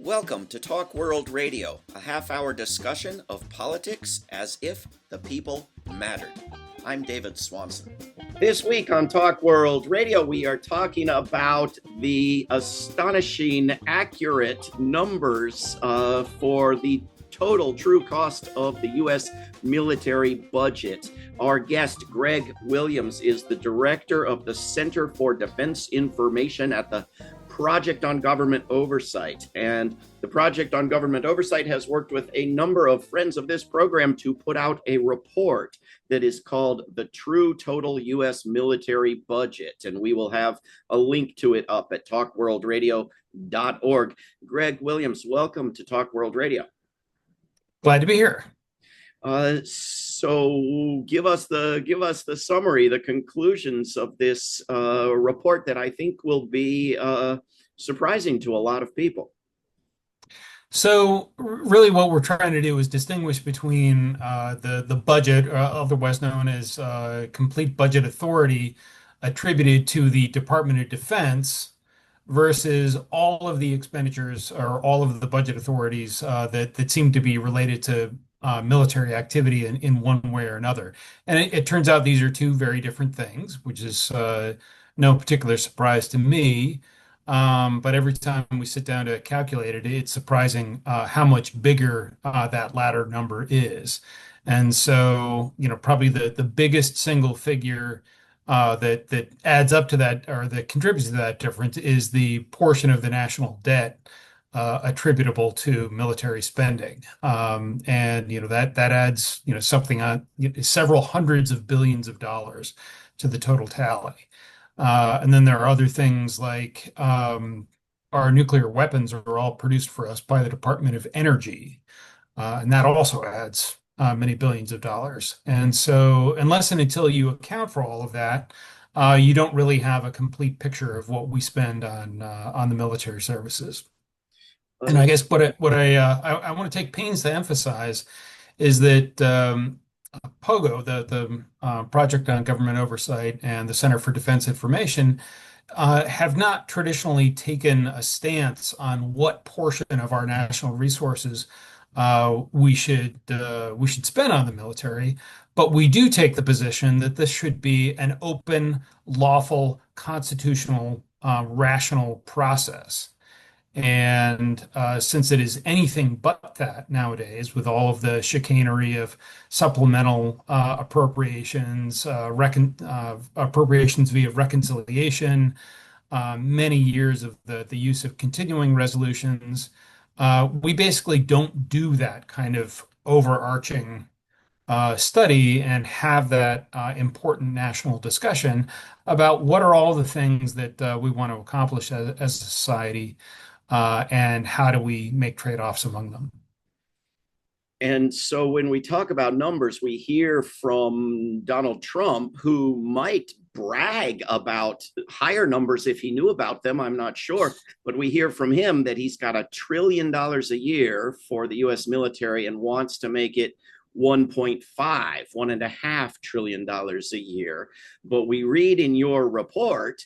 Welcome to Talk World Radio, a half-hour discussion of politics as if the people mattered. I'm David Swanson. This week on Talk World Radio, we are talking about the astonishing, accurate numbers for the total true cost of the U.S. military budget. Our guest, Greg Williams, is the director of the Center for Defense Information at the Project on Government Oversight. And the Project on Government Oversight has worked with a number of friends of this program to put out a report that is called the True Total U.S. Military Budget. And we will have a link to it up at talkworldradio.org. Greg Williams, welcome to Talk World Radio. Glad to be here. So give us the summary, the conclusions of this report that I think will be surprising to a lot of people. So really what we're trying to do is distinguish between the budget, otherwise known as complete budget authority attributed to the Department of Defense, versus all of the expenditures or all of the budget authorities that seem to be related to military activity in one way or another. And it turns out these are two very different things, which is no particular surprise to me. But every time we sit down to calculate it, it's surprising how much bigger that latter number is. And so, probably the biggest single figure that adds up to that or that contributes to that difference is the portion of the national debt attributable to military spending. And that adds something on several hundreds of billions of dollars to the total tally. And then there are other things like our nuclear weapons are all produced for us by the Department of Energy. And that also adds many billions of dollars. And so unless and until you account for all of that, you don't really have a complete picture of what we spend on the military services. And I guess what I want to take pains to emphasize is that POGO, the Project on Government Oversight, and the Center for Defense Information have not traditionally taken a stance on what portion of our national resources we should spend on the military, but we do take the position that this should be an open, lawful, constitutional, rational process. And since it is anything but that nowadays, with all of the chicanery of supplemental appropriations, appropriations via reconciliation, many years of the use of continuing resolutions, we basically don't do that kind of overarching study and have that important national discussion about what are all the things that we want to accomplish as a society. And how do we make trade-offs among them? And so when we talk about numbers, we hear from Donald Trump, who might brag about higher numbers if he knew about them. I'm not sure. But we hear from him that he's got $1 trillion a year for the U.S. military and wants to make it 1.5 trillion dollars a year. But we read in your report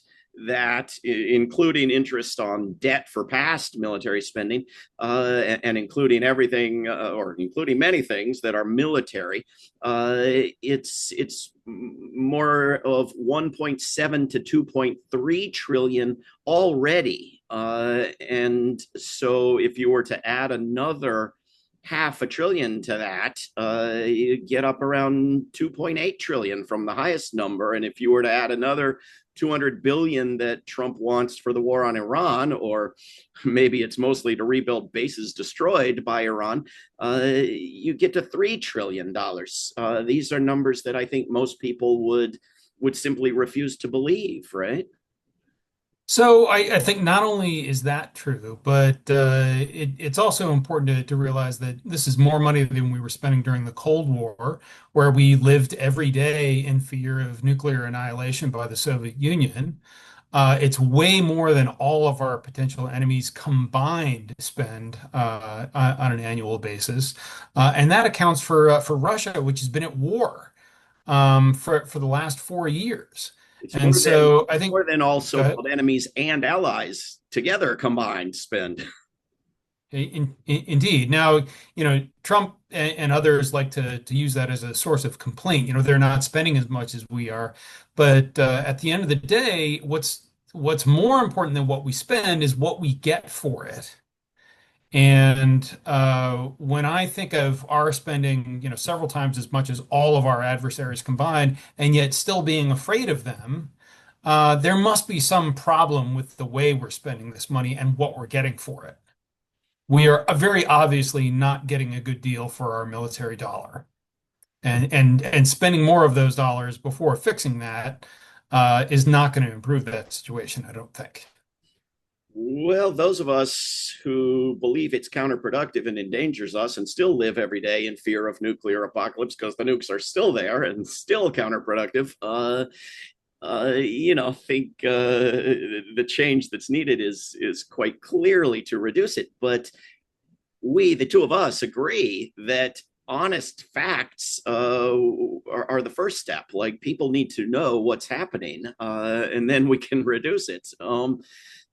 that, including interest on debt for past military spending, and including everything, or including many things that are military, it's more of 1.7 to 2.3 trillion already. And so if you were to add another $500 billion to that, you get up around 2.8 trillion from the highest number. And if you were to add another 200 billion that Trump wants for the war on Iran, or maybe it's mostly to rebuild bases destroyed by Iran, you get to $3 trillion. These are numbers that I think most people would simply refuse to believe, right? So I think not only is that true, but it's also important to realize that this is more money than we were spending during the Cold War, where we lived every day in fear of nuclear annihilation by the Soviet Union. It's way more than all of our potential enemies combined spend on an annual basis, and that accounts for Russia, which has been at war for the last 4 years. It's And so I think, more than all go ahead. so-called enemies and allies together combined spend. Indeed. Now, Trump and others like to use that as a source of complaint. They're not spending as much as we are, but at the end of the day, what's more important than what we spend is what we get for it. And when I think of our spending, several times as much as all of our adversaries combined, and yet still being afraid of them, there must be some problem with the way we're spending this money and what we're getting for it. We are very obviously not getting a good deal for our military dollar, and spending more of those dollars before fixing that is not going to improve that situation, I don't think. Well, those of us who believe it's counterproductive and endangers us and still live every day in fear of nuclear apocalypse because the nukes are still there and still counterproductive, think the change that's needed is quite clearly to reduce it. But we, the two of us, agree that honest facts are the first step. Like people need to know what's happening, and then we can reduce it.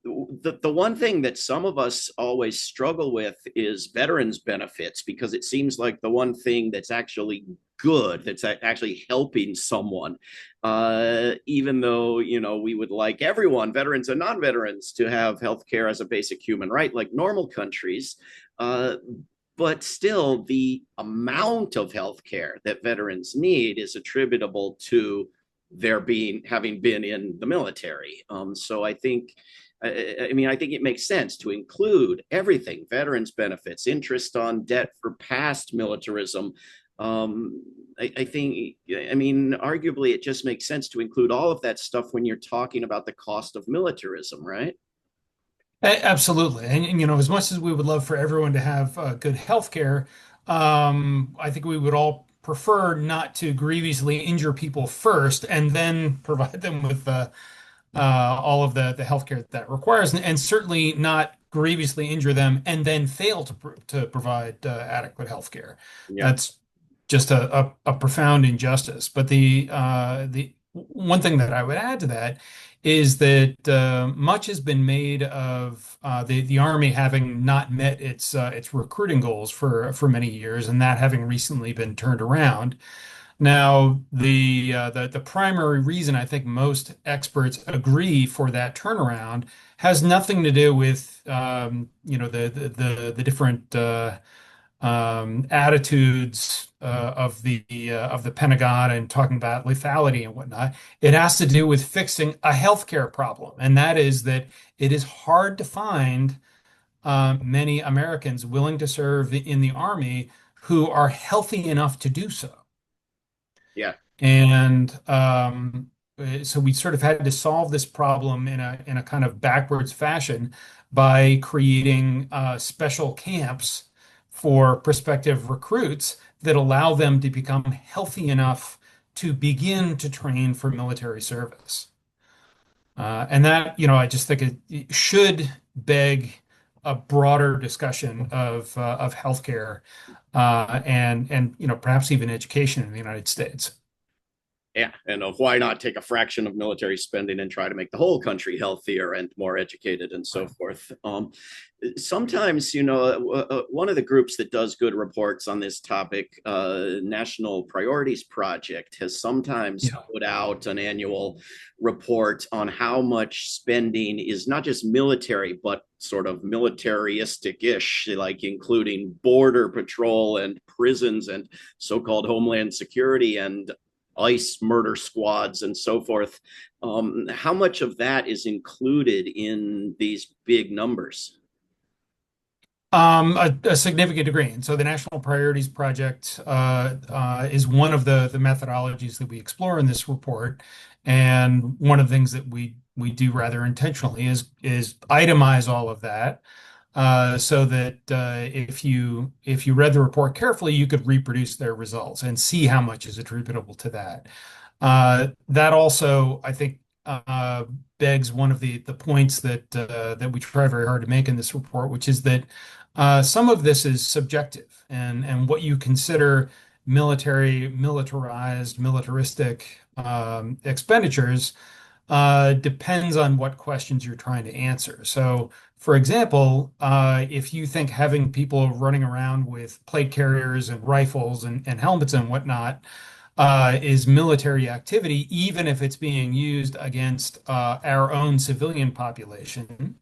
The one thing that some of us always struggle with is veterans benefits because it seems like the one thing that's actually good, that's actually helping someone, even though we would like everyone, veterans and non-veterans, to have health care as a basic human right like normal countries. uh, but still the amount of health care that veterans need is attributable to their being having been in the military. So I think it makes sense to include everything: veterans benefits, interest on debt for past militarism. Arguably, it just makes sense to include all of that stuff when you're talking about the cost of militarism, right? Absolutely. And as much as we would love for everyone to have good health care, I think we would all prefer not to grievously injure people first and then provide them with all of the healthcare that requires, and certainly not grievously injure them and then fail to provide adequate healthcare. Yeah. That's just a profound injustice. But the one thing that I would add to that is that much has been made of the Army having not met its recruiting goals for many years, and that having recently been turned around. Now, the primary reason I think most experts agree for that turnaround has nothing to do with the different attitudes of the Pentagon and talking about lethality and whatnot. It has to do with fixing a healthcare problem, and that is that it is hard to find many Americans willing to serve in the Army who are healthy enough to do so. Yeah. And so we sort of had to solve this problem in a kind of backwards fashion by creating special camps for prospective recruits that allow them to become healthy enough to begin to train for military service. And that, I just think it should beg a broader discussion of healthcare and perhaps even education in the United States. Yeah, and why not take a fraction of military spending and try to make the whole country healthier and more educated and so forth? Sometimes, one of the groups that does good reports on this topic, National Priorities Project, has sometimes Yeah. put out an annual report on how much spending is not just military, but sort of militaristic-ish, like including border patrol and prisons and so-called homeland security and ICE murder squads and so forth. How much of that is included in these big numbers? A significant degree. And so the National Priorities Project is one of the methodologies that we explore in this report. And one of the things that we do rather intentionally is itemize all of that so that if you read the report carefully, you could reproduce their results and see how much is attributable to that. That also, I think, uh, begs one of the points that we try very hard to make in this report, which is that some of this is subjective, and what you consider militarized, militaristic expenditures Depends on what questions you're trying to answer. So, for example, if you think having people running around with plate carriers and rifles and helmets and whatnot is military activity, even if it's being used against our own civilian population,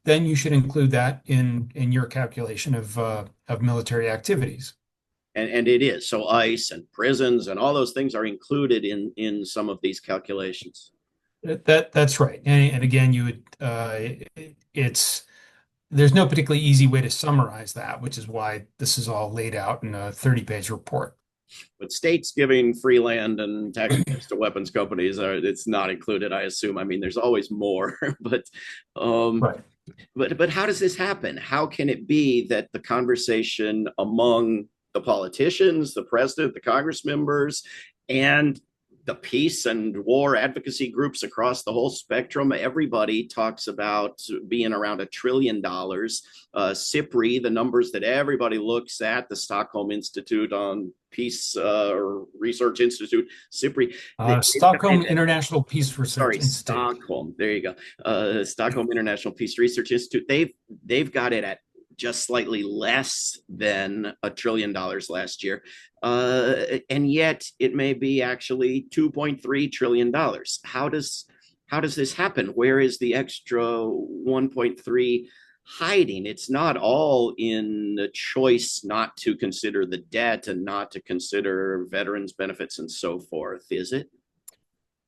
then you should include that in your calculation of military activities. And it is. So ICE and prisons and all those things are included in some of these calculations. That's right. And again, you would it's there's no particularly easy way to summarize that, which is why this is all laid out in a 30-page report. But states giving free land and tax breaks to weapons companies are it's not included, I assume. I mean, there's always more, but um, Right. but how does this happen? How can it be that the conversation among the politicians, the president, the Congress members, and the peace and war advocacy groups across the whole spectrum, everybody talks about being around $1 trillion. SIPRI, the numbers that everybody looks at, the Stockholm Institute on Peace Research Institute, SIPRI, they've got Stockholm it at, International Peace Research sorry, Institute. Stockholm. There you go. Stockholm International Peace Research Institute. They've got it at just slightly less than $1 trillion last year, and yet it may be actually $2.3 trillion. How does this happen? Where is the extra 1.3 hiding? It's not all in the choice not to consider the debt and not to consider veterans benefits and so forth, is it?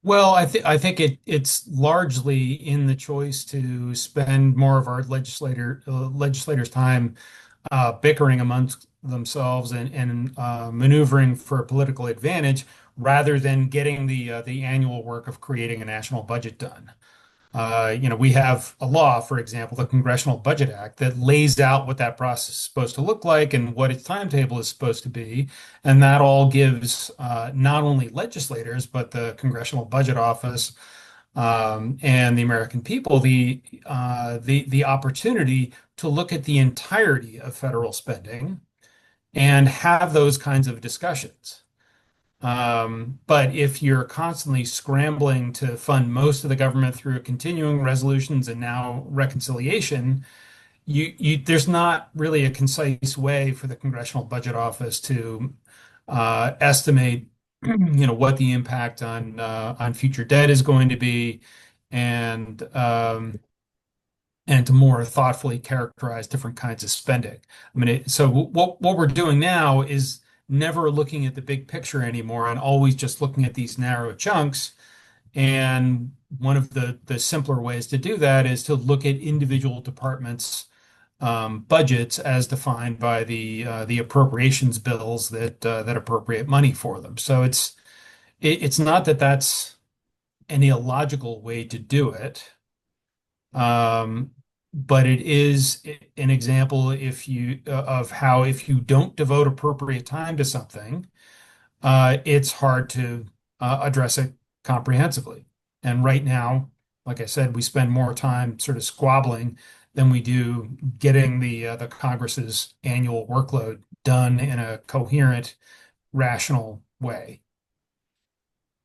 Well, I think it's largely in the choice to spend more of our legislators' time bickering amongst themselves and maneuvering for political advantage rather than getting the annual work of creating a national budget done. We have a law, for example, the Congressional Budget Act, that lays out what that process is supposed to look like and what its timetable is supposed to be. And that all gives not only legislators, but the Congressional Budget Office and the American people the opportunity to look at the entirety of federal spending and have those kinds of discussions. But if you're constantly scrambling to fund most of the government through continuing resolutions and now reconciliation, there's not really a concise way for the Congressional Budget Office to estimate, what the impact on future debt is going to be, and and to more thoughtfully characterize different kinds of spending. I mean, so what we're doing now is never looking at the big picture anymore and always just looking at these narrow chunks. And one of the simpler ways to do that is to look at individual departments' budgets as defined by the appropriations bills that appropriate money for them. So it's not that that's an illogical way to do it. Um, but it is an example if you of how if you don't devote appropriate time to something, it's hard to address it comprehensively. And right now, like I said, we spend more time sort of squabbling than we do getting the Congress's annual workload done in a coherent, rational way.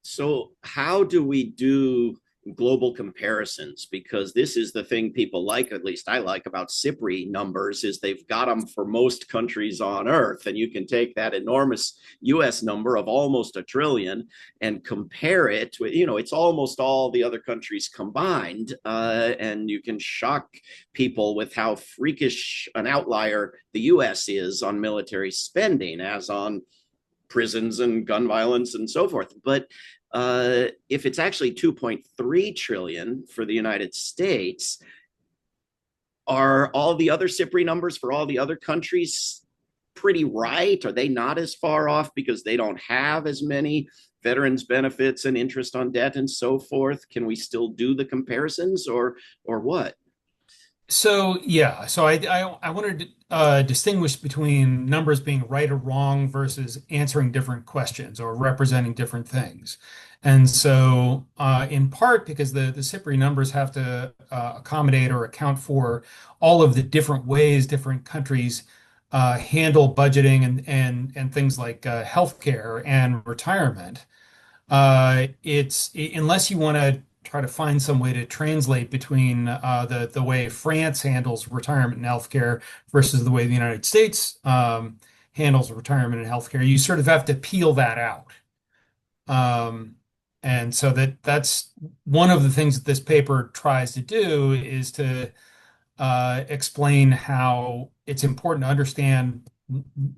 So, how do we do global comparisons? Because this is the thing people like, at least I like about SIPRI numbers, is they've got them for most countries on Earth. And you can take that enormous US number of almost a trillion and compare it with, it's almost all the other countries combined. And you can shock people with how freakish an outlier the US is on military spending, as on prisons and gun violence and so forth. But if it's actually 2.3 trillion for the United States, are all the other SIPRI numbers for all the other countries pretty right? Are they not as far off because they don't have as many veterans benefits and interest on debt and so forth? Can we still do the comparisons, or what? So yeah, so I wanted to distinguish between numbers being right or wrong versus answering different questions or representing different things. And so in part because the SIPRI numbers have to accommodate or account for all of the different ways different countries handle budgeting and things like healthcare and retirement. It's unless you want to try to find some way to translate between the way France handles retirement and healthcare versus the way the United States handles retirement and healthcare. You sort of have to peel that out. Um, and so that's one of the things that this paper tries to do is to explain how it's important to understand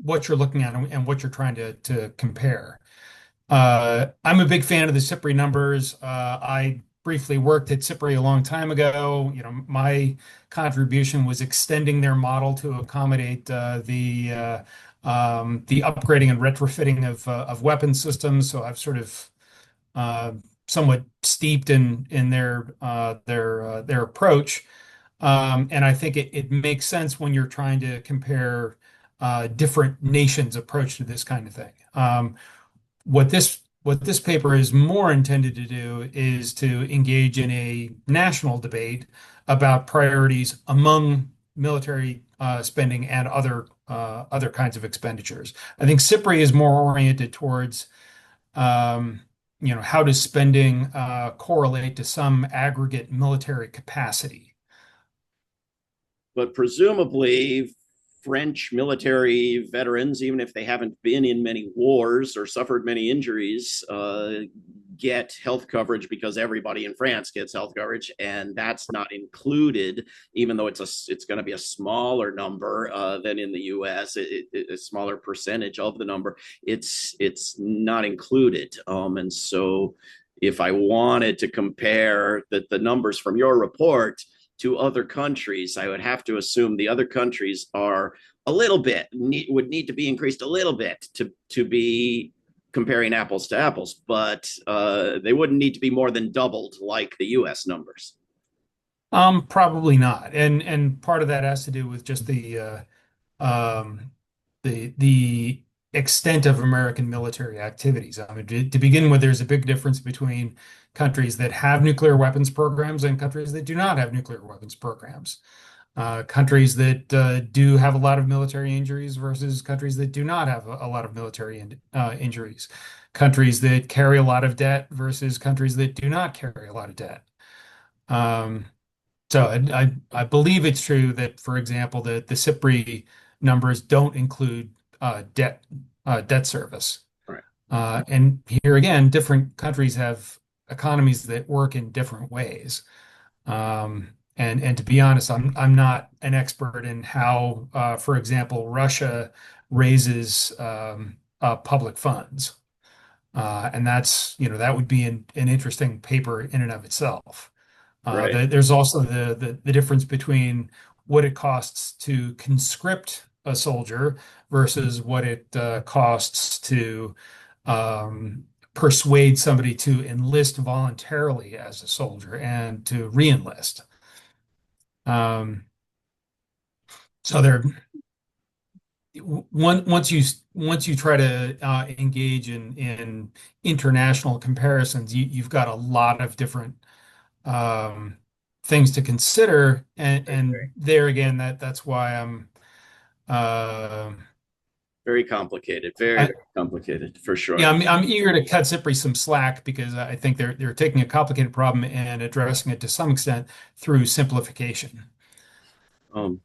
what you're looking at and what you're trying to compare. I'm a big fan of the SIPRI numbers. I briefly worked at SIPRI a long time ago. You know, my contribution was extending their model to accommodate the upgrading and retrofitting of weapon systems. So I've sort of uh, somewhat steeped in their approach. And I think it makes sense when you're trying to compare different nations' approach to this kind of thing. What this paper is more intended to do is to engage in a national debate about priorities among military spending and other kinds of expenditures. I think SIPRI is more oriented towards how does spending correlate to some aggregate military capacity? But presumably, French military veterans, even if they haven't been in many wars or suffered many injuries, get health coverage because everybody in France gets health coverage, and that's not included. Even though it's going to be a smaller number than in the U.S., a smaller percentage of the number. It's not included, and so if I wanted to compare the numbers from your report to other countries, I would have to assume the other countries are a little bit would need to be increased a little bit to be comparing apples to apples, but they wouldn't need to be more than doubled like the U.S. numbers. Probably not. And part of that has to do with just um, the extent of American military activities. I mean, to begin with, there's a big difference between countries that have nuclear weapons programs and countries that do not have nuclear weapons programs. Countries that do have a lot of military injuries versus countries that do not have a lot of military injuries. Countries that carry a lot of debt versus countries that do not carry a lot of debt. Um, so I believe it's true that, for example, the SIPRI numbers don't include debt service. Right. And here again, different countries have economies that work in different ways. And to be honest, I'm not an expert in how, for example, Russia raises public funds. And that would be an interesting paper in and of itself. Right. There's also the difference between what it costs to conscript a soldier versus what it costs to um, persuade somebody to enlist voluntarily as a soldier and to re-enlist. Um, so there, once you try to engage in international comparisons, you've got a lot of different um, things to consider, and there again, that's why uh, Very complicated. Very, I, very complicated for yeah, sure. I'm eager to cut SIPRI some slack because I think they're taking a complicated problem and addressing it to some extent through simplification. Um,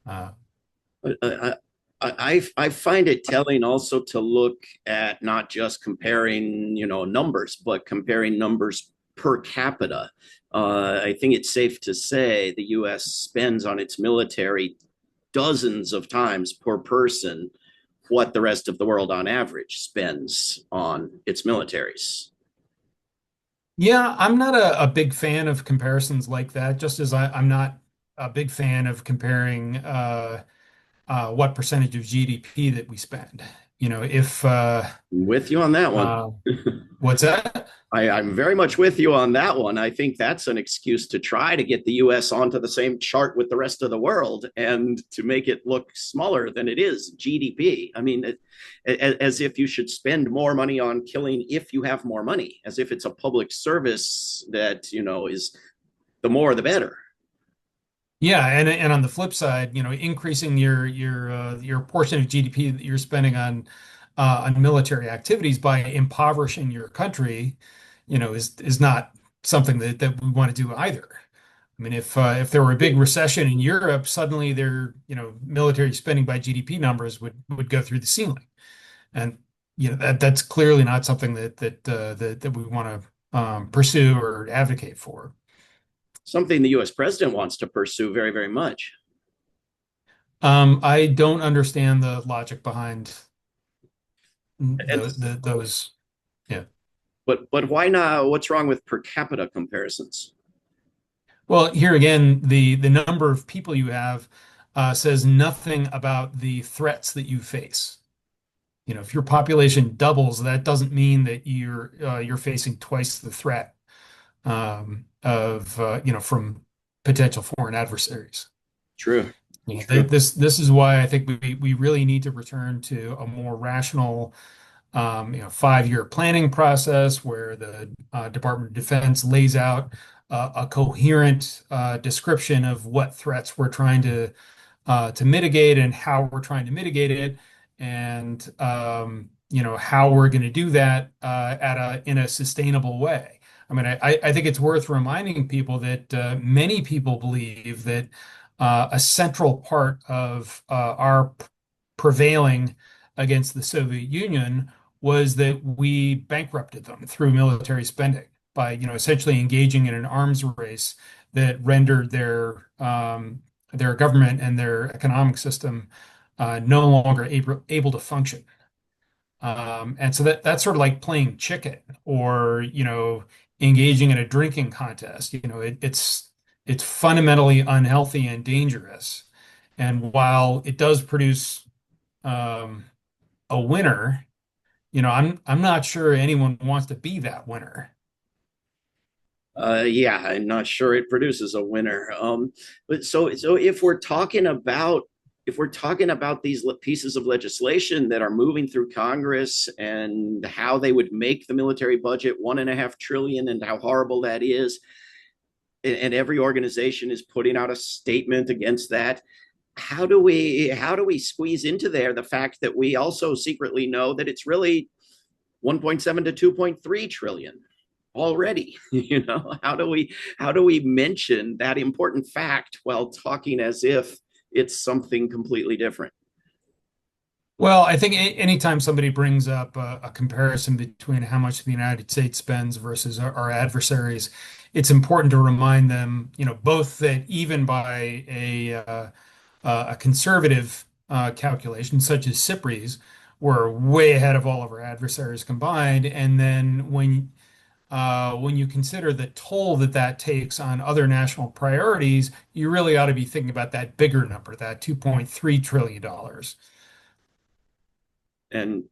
Uh, I, I find it telling also to look at not just comparing, numbers, but comparing numbers per capita. I think it's safe to say the U.S. spends on its military dozens of times per person what the rest of the world on average spends on its militaries. yeah, I'm not a big fan of comparisons like that, just as I'm not a big fan of comparing what percentage of GDP that we spend. If With you on that one. uh, what's that? I'm very much with you on that one. I think that's an excuse to try to get the US onto the same chart with the rest of the world and to make it look smaller than it is, GDP. I mean, as if you should spend more money on killing if you have more money, as if it's a public service that, is the more the better. Yeah, and on the flip side, increasing your portion of GDP that you're spending on military activities by impoverishing your country, is not something that we want to do either. I mean, if there were a big recession in Europe, suddenly their, military spending by GDP numbers would go through the ceiling, and that's clearly not something that we want to pursue or advocate for. Something the US president wants to pursue very, very much. I don't understand the logic behind And those. Yeah. but why not? What's wrong with per capita comparisons? Well, here again, the number of people you have says nothing about the threats that you face. If your population doubles, that doesn't mean that you're facing twice the threat of from potential foreign adversaries. True. This is why I think we really need to return to a more rational 5-year planning process where the Department of Defense lays out a coherent description of what threats we're trying to mitigate and how we're trying to mitigate it, and how we're going to do that in a sustainable way. I mean, I think it's worth reminding people that many people believe that a central part of our prevailing against the Soviet Union was that we bankrupted them through military spending by, essentially engaging in an arms race that rendered their government and their economic system no longer able to function. And so that's sort of like playing chicken or, engaging in a drinking contest. It's fundamentally unhealthy and dangerous. And while it does produce um, a winner, I'm not sure anyone wants to be that winner. Yeah, I'm not sure it produces a winner. But so if we're talking about these pieces of legislation that are moving through Congress and how they would make the military budget 1.5 trillion and how horrible that is, and every organization is putting out a statement against that. How do we squeeze into there the fact that we also secretly know that it's really 1.7 to 2.3 trillion already? How do we mention that important fact while talking as if it's something completely different? Well, I think anytime somebody brings up a comparison between how much the United States spends versus our adversaries, it's important to remind them, both that even by a conservative calculation such as CIPRES, we're way ahead of all of our adversaries combined. And then when you consider the toll that takes on other national priorities, you really ought to be thinking about that bigger number, that $2.3 trillion dollars. And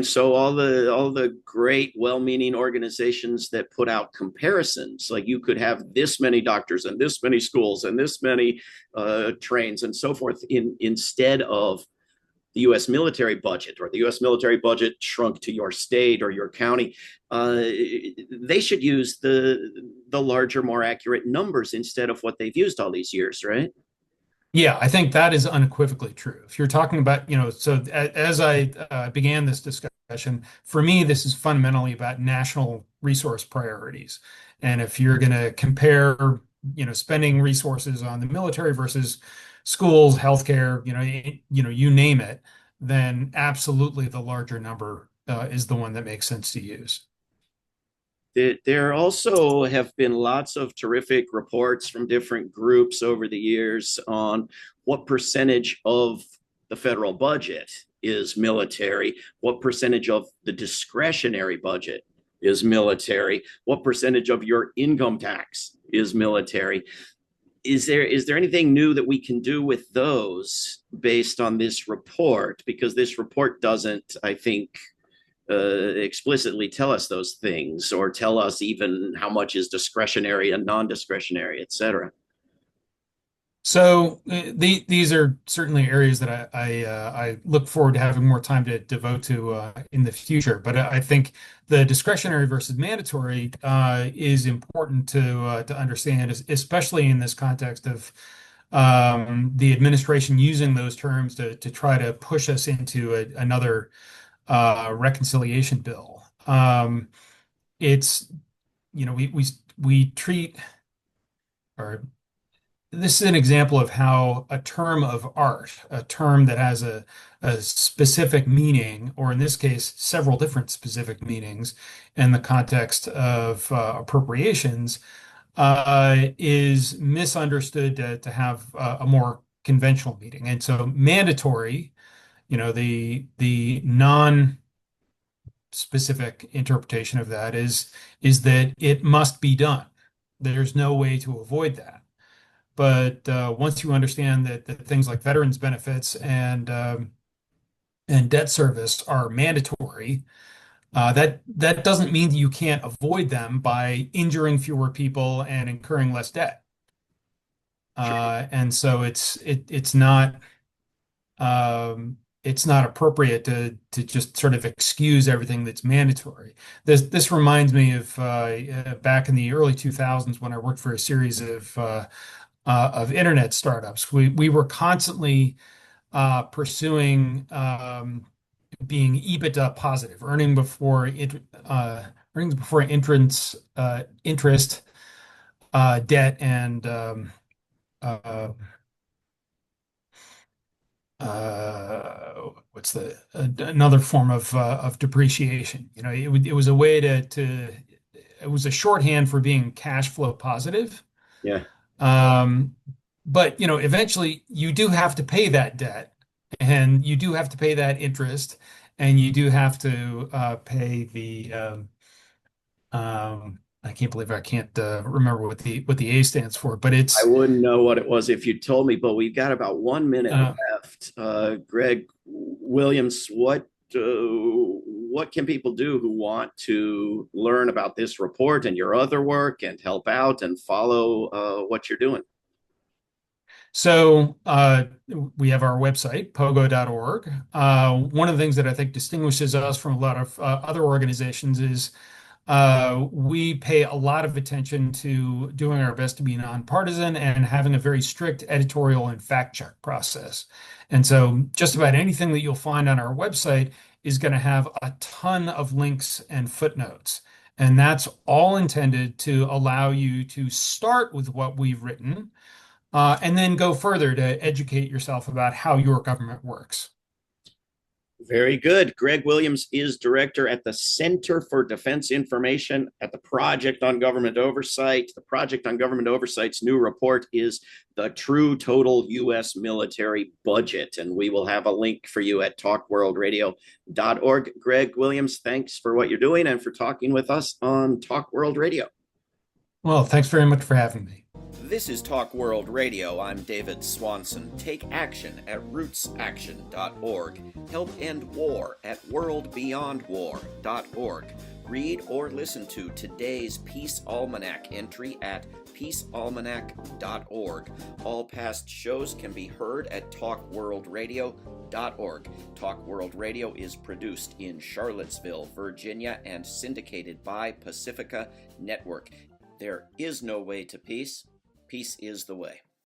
so all the great well-meaning organizations that put out comparisons, like you could have this many doctors and this many schools and this many trains and so forth, instead of the U.S. military budget, or the U.S. military budget shrunk to your state or your county. They should use the larger, more accurate numbers instead of what they've used all these years, right? Yeah, I think that is unequivocally true. If you're talking about, so as I began this discussion, for me, this is fundamentally about national resource priorities. And if you're going to compare, spending resources on the military versus schools, healthcare, you name it, then absolutely the larger number is the one that makes sense to use. There also have been lots of terrific reports from different groups over the years on what percentage of the federal budget is military, what percentage of the discretionary budget is military, what percentage of your income tax is military. Is there anything new that we can do with those based on this report? Because this report doesn't, I think, explicitly tell us those things, or tell us even how much is discretionary and non-discretionary, et cetera. So these are certainly areas that I look forward to having more time to devote to in the future. But I think the discretionary versus mandatory is important to understand, especially in this context of the administration using those terms to try to push us into another reconciliation bill. It's we treat, or this is an example of how a term of art, a term that has a specific meaning, or in this case, several different specific meanings in the context of appropriations, is misunderstood to have a more conventional meaning. And so mandatory, the non-specific interpretation of that is that it must be done. There's no way to avoid that. But once you understand that things like veterans benefits and debt service are mandatory, that doesn't mean that you can't avoid them by injuring fewer people and incurring less debt. And so it's not appropriate to just sort of excuse everything that's mandatory. This reminds me of back in the early 2000s when I worked for a series of internet startups. We were constantly pursuing being EBITDA positive, earnings before interest, debt, and what's the another form of depreciation. It was a way it was a shorthand for being cash flow positive. Yeah. Um, but eventually you do have to pay that debt, and you do have to pay that interest, and you do have to pay the I can't believe I can't remember what the A stands for, but I it's wouldn't know what it was if you told me, but we've got about 1 minute uh, left. Greg Williams, what can people do who want to learn about this report and your other work and help out and follow what you're doing? So we have our website, pogo.org. One of the things that I think distinguishes us from a lot of other organizations is we pay a lot of attention to doing our best to be nonpartisan and having a very strict editorial and fact check process. And so just about anything that you'll find on our website is going to have a ton of links and footnotes. And that's all intended to allow you to start with what we've written, and then go further to educate yourself about how your government works. Very good. Greg Williams is director at the Center for Defense Information at the Project on Government Oversight. The Project on Government Oversight's new report is the True Total U.S. Military Budget, and we will have a link for you at talkworldradio.org. Greg Williams, thanks for what you're doing and for talking with us on Talk World Radio. Well, thanks very much for having me. This is Talk World Radio. I'm David Swanson. Take action at rootsaction.org. Help end war at worldbeyondwar.org. Read or listen to today's Peace Almanac entry at peacealmanac.org. All past shows can be heard at talkworldradio.org. Talk World Radio is produced in Charlottesville, Virginia, and syndicated by Pacifica Network. There is no way to peace. Peace is the way.